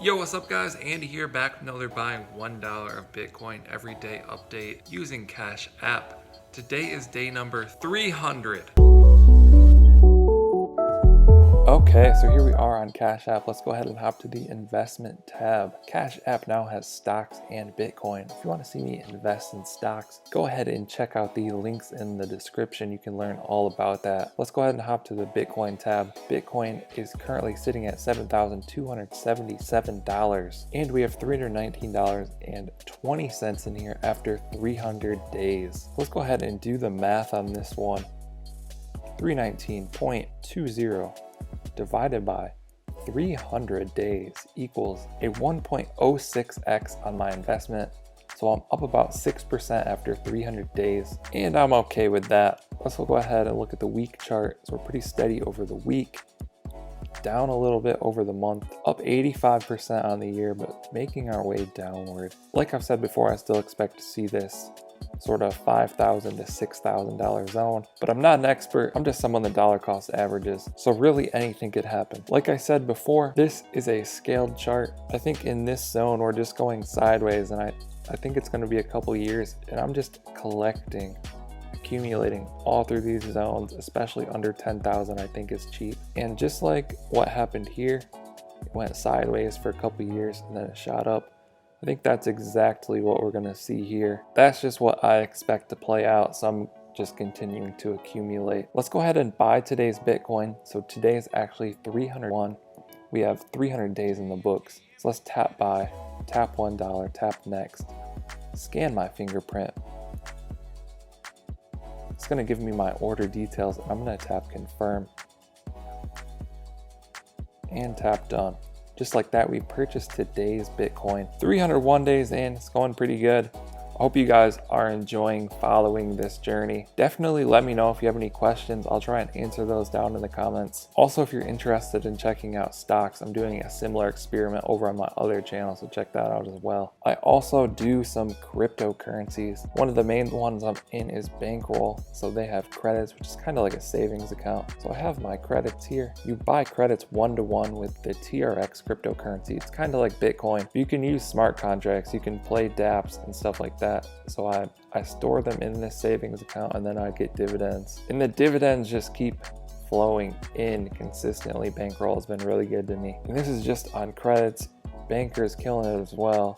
Yo, what's up guys? Andy here, back with another buying $1 of Bitcoin everyday update using Cash App. Today is day number 300. Okay, so here we are on Cash App. Let's go ahead and hop to the investment tab. Cash App now has stocks and Bitcoin. If you want to see me invest in stocks, go ahead and check out the links in the description. You can learn all about that. Let's go ahead and hop to the Bitcoin tab. Bitcoin is currently sitting at $7,277, and we have $319.20 in here after 300 days. Let's go ahead and do the math on this one. 319.20 divided by 300 days equals a 1.06x on my investment. So I'm up about 6% after 300 days, and I'm okay with that. Let's go ahead and look at the week chart. So we're pretty steady over the week, down a little bit over the month, up 85% on the year, but making our way downward. Like I've said before, I still expect to see this sort of $5,000 to $6,000 zone, but I'm not an expert. I'm just someone that dollar cost averages, so really anything could happen. Like I said before, this is a scaled chart. I think in this zone we're just going sideways, and I think it's going to be a couple years, and I'm just collecting, accumulating all through these zones, especially under 10,000. I think is cheap. And just like what happened here, it went sideways for a couple years and then it shot up. I think that's exactly what we're going to see here. That's just what I expect to play out, so I'm just continuing to accumulate. Let's go ahead and buy today's Bitcoin. So today is actually 301. We have 300 days in the books. So let's tap buy, tap $1, tap next, scan my fingerprint. It's going to give me my order details, and I'm going to tap confirm and tap done. Just like that, we purchased today's Bitcoin. 301 days in, it's going pretty good. I hope you guys are enjoying following this journey. Definitely let me know if you have any questions. I'll try and answer those down in the comments. Also, if you're interested in checking out stocks, I'm doing a similar experiment over on my other channel, so check that out as well. I also do some cryptocurrencies. One of the main ones I'm in is Bankroll. So they have credits, which is kind of like a savings account. So I have my credits here. You buy credits one-to-one with the TRX cryptocurrency. It's kind of like Bitcoin. You can use smart contracts, you can play dApps and stuff like that. So I store them in this savings account, and then I get dividends. And the dividends just keep flowing in consistently. Bankroll has been really good to me. And this is just on credits. Banker's killing it as well.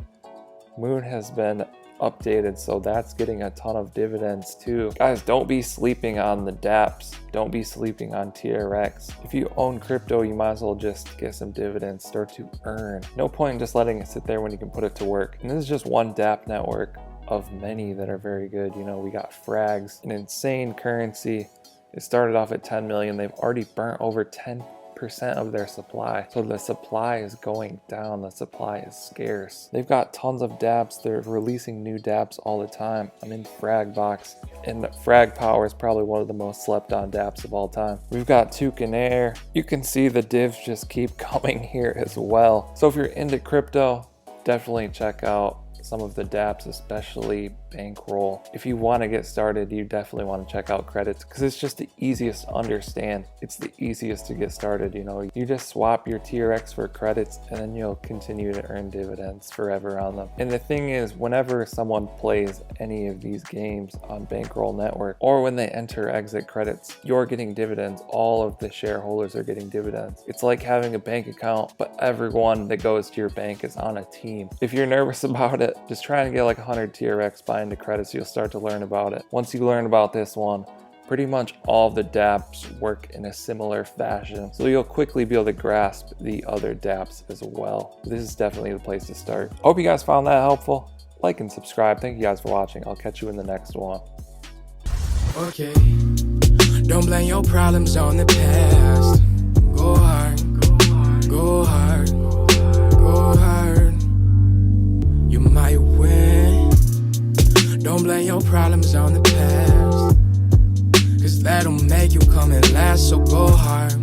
Moon has been updated, so that's getting a ton of dividends too. Guys, don't be sleeping on the dApps. Don't be sleeping on TRX. If you own crypto, you might as well just get some dividends, start to earn. No point in just letting it sit there when you can put it to work. And this is just one dApp network of many that are very good. You know, we got Frags, an insane currency. It started off at 10 million. They've already burnt over 10% of their supply. So the supply is going down. The supply is scarce. They've got tons of dApps. They're releasing new dApps all the time. I'm in Fragbox, and Frag Power is probably one of the most slept on dApps of all time. We've got Toucan Air. You can see the divs just keep coming here as well. So if you're into crypto, definitely check out some of the dApps, especially Bankroll. If you want to get started, you definitely want to check out credits, because it's just the easiest to understand. It's the easiest to get started. You know, you just swap your TRX for credits, and then you'll continue to earn dividends forever on them. And the thing is, whenever someone plays any of these games on Bankroll Network, or when they enter exit credits, you're getting dividends. All of the shareholders are getting dividends. It's like having a bank account, but everyone that goes to your bank is on a team. If you're nervous about it, just try and get like 100 TRX, buy into credits. You'll start to learn about it. Once you learn about this one, pretty much all of the dApps work in a similar fashion, so you'll quickly be able to grasp the other dApps as well. This is definitely the place to start. Hope you guys found that helpful. Like and subscribe. Thank you guys for watching. I'll catch you in the next one. Okay, don't blame your problems on the past. Go hard, go hard, go hard. You might win. Don't blame your problems on the past, 'cause that'll make you come and last. So go hard,